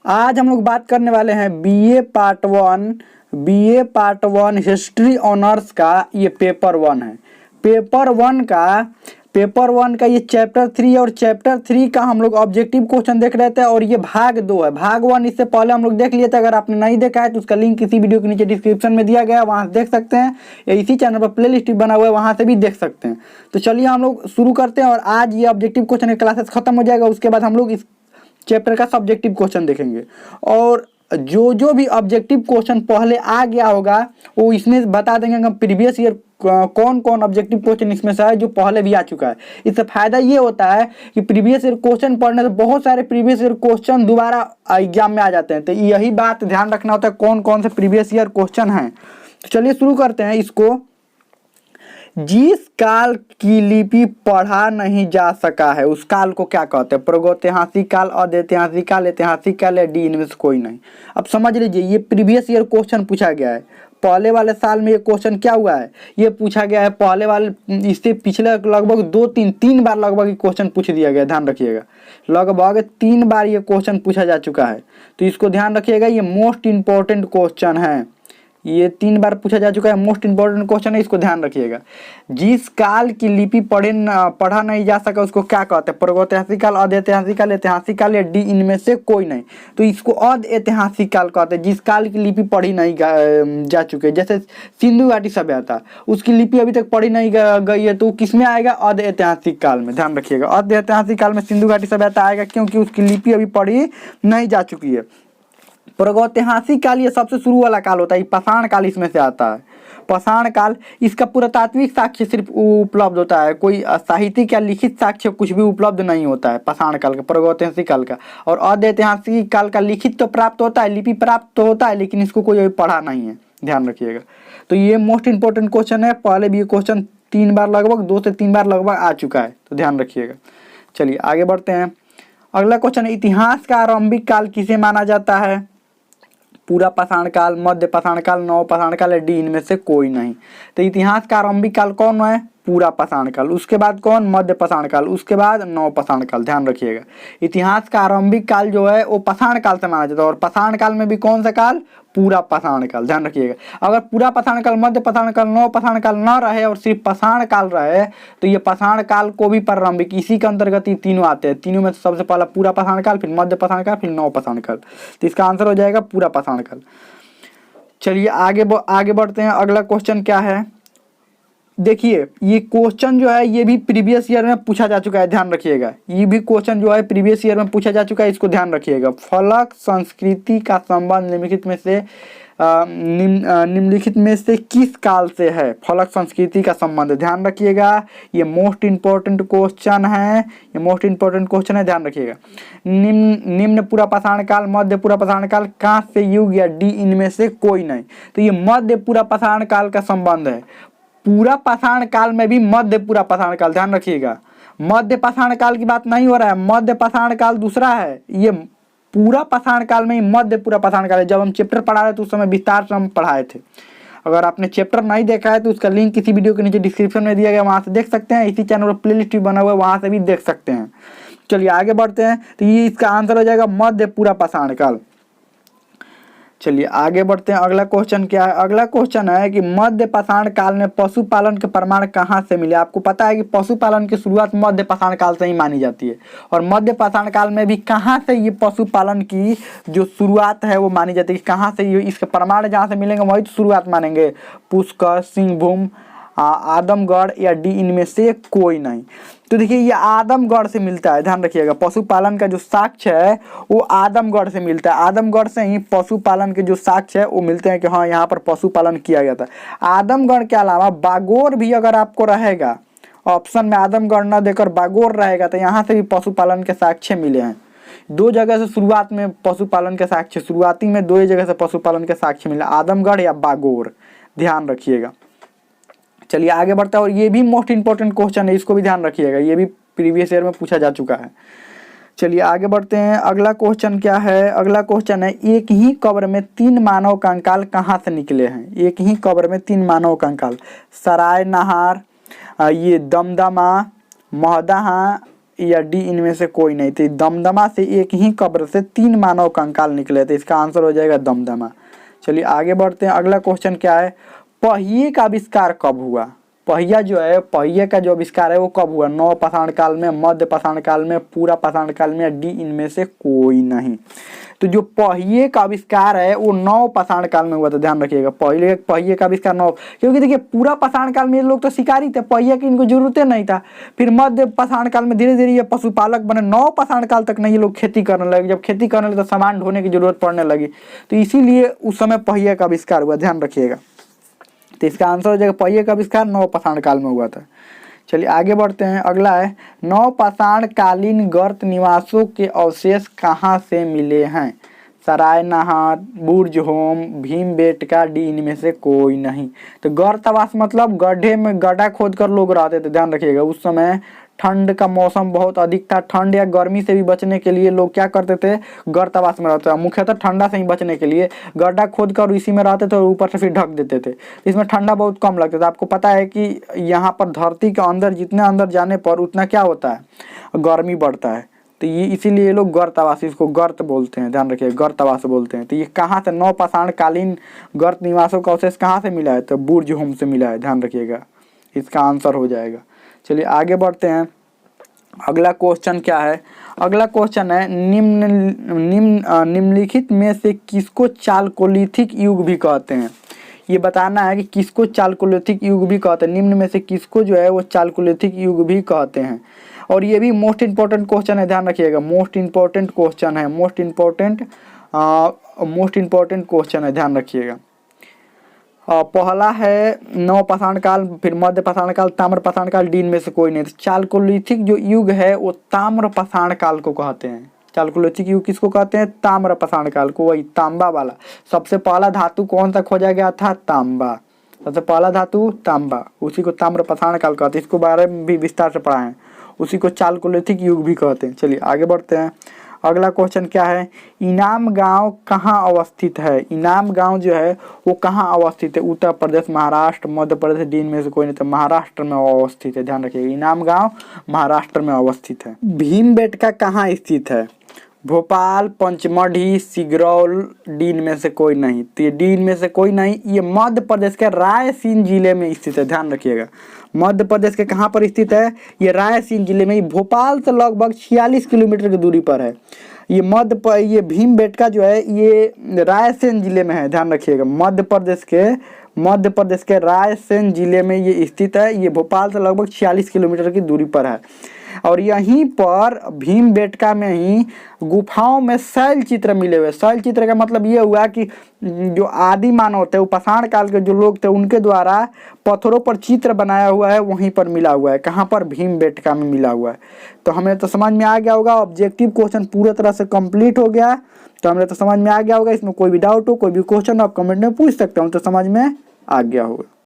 आज हम लोग बात करने वाले हैं BA part one history honours का। ये पेपर वन का ये चैप्टर 3 और चैप्टर 3 का हम लोग ऑब्जेक्टिव क्वेश्चन देख रहे थे और ये भाग 2 है। भाग 1 इससे पहले हम लोग देख लिए थे। अगर आपने नहीं देखा है तो उसका लिंक इसी वीडियो के नीचे डिस्क्रिप्शन में दिया गया है, वहां से देख सकते हैं, या इसी चैनल पर प्ले लिस्ट बना हुआ है, वहां से भी देख सकते हैं। तो चलिए हम लोग शुरू करते हैं और आज ये ऑब्जेक्टिव क्वेश्चन की क्लासेस खत्म हो जाएगा। उसके बाद हम लोग इस चैप्टर का सब्जेक्टिव क्वेश्चन देखेंगे और जो भी ऑब्जेक्टिव क्वेश्चन पहले आ गया होगा वो इसमें बता देंगे हम प्रीवियस ईयर कौन कौन ऑब्जेक्टिव क्वेश्चन इसमें से है जो पहले भी आ चुका है। इससे फायदा ये होता है कि प्रीवियस ईयर क्वेश्चन पढ़ने से बहुत सारे प्रीवियस ईयर क्वेश्चन दोबारा एग्जाम में आ जाते हैं। तो यही बात ध्यान रखना होता है कौन कौन से प्रीवियस ईयर क्वेश्चन हैं। तो चलिए शुरू करते हैं इसको। जिस काल की लिपि पढ़ा नहीं जा सका है उस काल को क्या कहते हैं? प्रागैतिहासिक काल, अधैतिहासिक काल, ऐतिहासिक काल या डी इनमें से कोई नहीं। अब समझ लीजिए ये प्रीवियस ईयर क्वेश्चन पूछा गया है। पहले वाले साल में ये क्वेश्चन क्या हुआ है, ये पूछा गया है पहले वाले, इससे पिछले लगभग 2-3 बार लगभग ये क्वेश्चन पूछ दिया गया। ध्यान रखिएगा लगभग 3 बार ये क्वेश्चन पूछा जा चुका है, तो इसको ध्यान रखिएगा। ये मोस्ट इंपॉर्टेंट क्वेश्चन है, ये 3 बार पूछा जा चुका है, मोस्ट इंपॉर्टेंट क्वेश्चन है, इसको ध्यान रखिएगा। जिस काल की लिपि पढ़ा नहीं जा सका उसको क्या कहते हैं? प्रागैतिहासिक काल, अधैतिहासिक काल, ऐतिहासिक काल या डी इनमें से कोई नहीं। तो इसको अधैतिहासिक काल कहते हैं, जिस काल की लिपि पढ़ी नहीं जा चुकी है। जैसे सिंधु घाटी सभ्यता, उसकी लिपि अभी तक पढ़ी नहीं गई है, तो किस में आएगा? अधैतिहासिक काल में। ध्यान रखिएगा अधैतिहासिक काल में सिंधु घाटी सभ्यता आएगा, क्योंकि उसकी लिपि अभी पढ़ी नहीं जा चुकी है। प्रागैतिहासिक काल ये सबसे शुरू वाला काल होता है, पाषाण काल इसमें से आता है। पाषाण काल, इसका पुरातात्विक साक्ष्य सिर्फ उपलब्ध होता है, कोई साहित्यिक या लिखित साक्ष्य कुछ भी उपलब्ध नहीं होता है पाषाण काल का, प्रागैतिहासिक काल का। और अधैतिहासिक काल का लिखित तो प्राप्त होता है, लिपि प्राप्त तो होता है, लेकिन इसको कोई पढ़ा नहीं है। ध्यान रखिएगा। तो ये मोस्ट इंपॉर्टेंट क्वेश्चन है, पहले भी ये क्वेश्चन 3 बार लगभग 2 से 3 बार लगभग आ चुका है, तो ध्यान रखिएगा। चलिए आगे बढ़ते हैं। अगला क्वेश्चन, इतिहास का आरंभिक काल किसे माना जाता है? पूरा पाषाण काल, मध्य पाषाण काल, नव पाषाण काल, डी इनमें से कोई नहीं। तो इतिहास का आरंभिक काल कौन है? पूरा पाषाण काल। उसके बाद कौन? मध्य पाषाण काल। उसके बाद नव पाषाण काल। ध्यान रखिएगा इतिहास का आरंभिक काल जो है वो पाषाण काल से माना जाता है, और पाषाण काल में भी कौन सा काल? पूरा पाषाण काल। ध्यान रखिएगा अगर पूरा पाषाण काल, मध्य पाषाण काल, नव पाषाण काल न रहे और सिर्फ पाषाण काल रहे तो ये पाषाण काल को भी प्रारंभिक, इसी के अंतर्गत ये तीनों आते हैं। तीनों में सबसे पहला पूरा पाषाण काल, फिर मध्य पाषाण काल, फिर नव पाषाण काल। तो इसका आंसर हो जाएगा पूरा पाषाण काल। चलिए आगे बढ़ते हैं। अगला क्वेश्चन क्या है? देखिए ये क्वेश्चन जो है ये भी प्रीवियस ईयर में पूछा जा चुका है। ध्यान रखिएगा ये भी क्वेश्चन जो है प्रीवियस ईयर में पूछा जा चुका है, इसको ध्यान रखिएगा। फलक संस्कृति का संबंध निम्नलिखित में से किस काल से है? फलक संस्कृति का संबंध, ध्यान रखिएगा ये मोस्ट इंपॉर्टेंट क्वेश्चन है, ये मोस्ट इंपॉर्टेंट क्वेश्चन है, ध्यान रखिएगा। निम्न पूरा पाषाण काल, मध्य पूरा पाषाण काल, कांस्य युग या डी इनमें से कोई नहीं। तो ये मध्य पूरा पाषाण काल का संबंध है। पूरा पाषाण काल में भी मध्य पूरा पाषाण काल, ध्यान रखिएगा मध्य पाषाण काल की बात नहीं हो रहा है, मध्य पाषाण काल दूसरा है, ये पूरा पाषाण काल में ही मध्य पूरा पाषाण काल है। जब हम चैप्टर पढ़ा रहे थे उस समय विस्तार से हम पढ़ाए थे। अगर आपने चैप्टर नहीं देखा है तो उसका लिंक किसी वीडियो के नीचे डिस्क्रिप्शन में दिया गया, वहां से देख सकते हैं। इसी चैनल पर प्ले लिस्ट भी बना हुआ है, वहां से भी देख सकते हैं। चलिए आगे बढ़ते हैं। तो ये इसका आंसर हो जाएगा मध्य पूरा पाषाण काल। चलिए आगे बढ़ते हैं। अगला क्वेश्चन क्या है? अगला क्वेश्चन है कि मध्य पाषाण काल में पशुपालन के प्रमाण कहाँ से मिले? आपको पता है कि पशुपालन की शुरुआत मध्य पाषाण काल से ही मानी जाती है, और मध्य पाषाण काल में भी कहाँ से ये पशुपालन की जो शुरुआत है वो मानी जाती है। कहाँ से ये इसके प्रमाण जहाँ से मिलेंगे वही तो शुरुआत मानेंगे। पुष्कर, सिंहभूम, आदमगढ़ या डी इनमें से कोई नहीं। तो देखिए ये आदमगढ़ से मिलता है। ध्यान रखिएगा पशुपालन का जो साक्ष्य है वो आदमगढ़ से मिलता है। आदमगढ़ से ही पशुपालन के जो साक्ष्य है वो मिलते हैं कि हाँ यहाँ पर पशुपालन किया गया था। आदमगढ़ के अलावा बागोर भी अगर आपको रहेगा ऑप्शन में, आदमगढ़ न देकर बागोर रहेगा, तो यहाँ से भी पशुपालन के साक्ष्य मिले हैं। 2 जगह से शुरुआत में पशुपालन के साक्ष्य, शुरुआती में 2 जगह से पशुपालन के साक्ष्य मिला, आदमगढ़ या बागोर। ध्यान रखिएगा। चलिए आगे बढ़ता है, और ये भी मोस्ट इंपॉर्टेंट क्वेश्चन है, इसको भी ध्यान रखिएगा, ये भी प्रीवियस ईयर में पूछा जा चुका है। चलिए आगे बढ़ते हैं। अगला क्वेश्चन क्या है? अगला क्वेश्चन है एक ही कब्र में 3 मानव कंकाल कहाँ से निकले हैं? एक ही कब्र में 3 मानव कंकाल, सराय नहार, ये दमदमा, महदहा या डी इनमें से कोई नहीं। तो दमदमा से एक ही कब्र से 3 मानव कंकाल निकले थे, इसका आंसर हो जाएगा दमदमा। चलिए आगे बढ़ते हैं। अगला क्वेश्चन क्या है, पहिए का आविष्कार कब हुआ? पहिया जो है, पहिए का जो आविष्कार है वो कब हुआ? नव पाषाण काल में, मध्य पाषाण काल में, पूरा पाषाण काल में, या डी इनमें से कोई नहीं। तो जो पहिए का आविष्कार है वो नव पाषाण काल में हुआ था, ध्यान रखिएगा। पहले पहिए का आविष्कार नव, क्योंकि देखिए पूरा पाषाण काल में ये लोग तो शिकारी थे, पहिए की इनको जरूरत नहीं था। फिर मध्य पाषाण काल में धीरे धीरे ये पशुपालक बने, नव पाषाण काल तक नहीं ये लोग खेती करने लगे। जब खेती करने लगे तो सामान ढोने की जरूरत पड़ने लगी, तो इसीलिए उस समय पहिए का आविष्कार हुआ, ध्यान रखिएगा। तो इसका आंसर हो जाएगा पहिए का आविष्कार नव पाषाण काल में हुआ था। चलिए आगे बढ़ते हैं। अगला है, नव पाषाण कालीन गर्त निवासों के अवशेष कहाँ से मिले हैं? सरायनाहाट, बुर्ज होम, भीमबेटका, डी इनमें से कोई नहीं। तो गर्तवास मतलब गड्ढे में गड्ढा खोद कर लोग रहते थे, ध्यान रखिएगा। उस समय ठंड का मौसम बहुत अधिक था, ठंड या गर्मी से भी बचने के लिए लोग क्या करते थे, गर्तवास में रहते थे। मुख्यतः ठंडा से ही बचने के लिए गड्ढा खोद कर इसी में रहते थे और ऊपर से फिर ढक देते थे। इसमें ठंडा बहुत कम लगता था। आपको पता है कि यहाँ पर धरती के अंदर जितने अंदर जाने पर उतना क्या होता है, गर्मी बढ़ता है। तो ये इसीलिए ये लोग गर्तवास, इसको गर्त बोलते हैं, ध्यान रखिए, गर्तवास बोलते हैं। तो ये कहाँ से नव पाषाण कालीन गर्त निवासों का अवशेष कहाँ से मिला है? तो बुर्ज होम से मिला है, ध्यान रखिएगा, इसका आंसर हो जाएगा। चलिए आगे बढ़ते हैं। अगला क्वेश्चन क्या है? अगला क्वेश्चन है, निम्नलिखित में से किसको चालकोलिथिक युग भी कहते हैं? ये बताना है कि किसको चालकोलिथिक युग भी कहते हैं। निम्न में से किसको जो है वो चालकोलिथिक युग भी कहते हैं। और ये भी मोस्ट इंपॉर्टेंट क्वेश्चन है, ध्यान रखिएगा, मोस्ट इंपॉर्टेंट क्वेश्चन है, मोस्ट इंपॉर्टेंट क्वेश्चन है, ध्यान रखिएगा। पहला है नव पाषाण काल, फिर मध्य पाषाण काल, ताम्र पाषाण काल, डी में से कोई नहीं। तो चालकोलिथिक जो युग है वो ताम्र पाषाण काल को कहते हैं। चालकोलिथिक युग किसको कहते हैं? ताम्र पाषाण काल को, वही तांबा वाला। सबसे पहला धातु कौन सा खोजा गया था? तांबा। सबसे पहला धातु तांबा, उसी को ताम्र पाषाण काल कहते हैं। इसको बारे में भी विस्तार से पढ़ा है, उसी को चालकोलिथिक युग भी कहते हैं। चलिए आगे बढ़ते हैं। अगला क्वेश्चन क्या है, इनाम गांव कहाँ अवस्थित है? इनाम गांव जो है वो कहाँ अवस्थित है? उत्तर प्रदेश, महाराष्ट्र, मध्य प्रदेश, डी में से कोई नहीं। तो महाराष्ट्र में अवस्थित है, ध्यान रखिएगा, इनाम गांव महाराष्ट्र में अवस्थित है। भीमबेटका कहाँ स्थित है? भोपाल, पंचमढ़ी, सिगरौल, डी में से कोई नहीं। तो ये डी में से कोई नहीं, ये मध्य प्रदेश के रायसेन जिले में स्थित है, ध्यान रखिएगा। मध्य प्रदेश के कहाँ पर स्थित है? ये रायसेन जिले में, भोपाल से लगभग 46 किलोमीटर की दूरी पर है। ये भीमबेटका जो है ये रायसेन जिले में है, ध्यान रखिएगा। मध्य प्रदेश के रायसेन जिले में ये स्थित है। ये भोपाल से लगभग 46 किलोमीटर की दूरी पर है। और यहीं पर भीमबेटका में ही गुफाओं में शैल चित्र मिले हुए। शैल चित्र का मतलब ये हुआ कि जो आदि मानव थे, वो पाषाण काल के जो लोग थे, उनके द्वारा पत्थरों पर चित्र बनाया हुआ है, वहीं पर मिला हुआ है। कहाँ पर? भीमबेटका में मिला हुआ है। तो हमें तो समझ में आ गया होगा, ऑब्जेक्टिव क्वेश्चन पूरी तरह से कंप्लीट हो गया। तो हमें तो समझ में आ गया होगा। इसमें कोई भी डाउट हो, कोई भी क्वेश्चन आप कमेंट में पूछ सकते हो, तो समझ में आ गया होगा।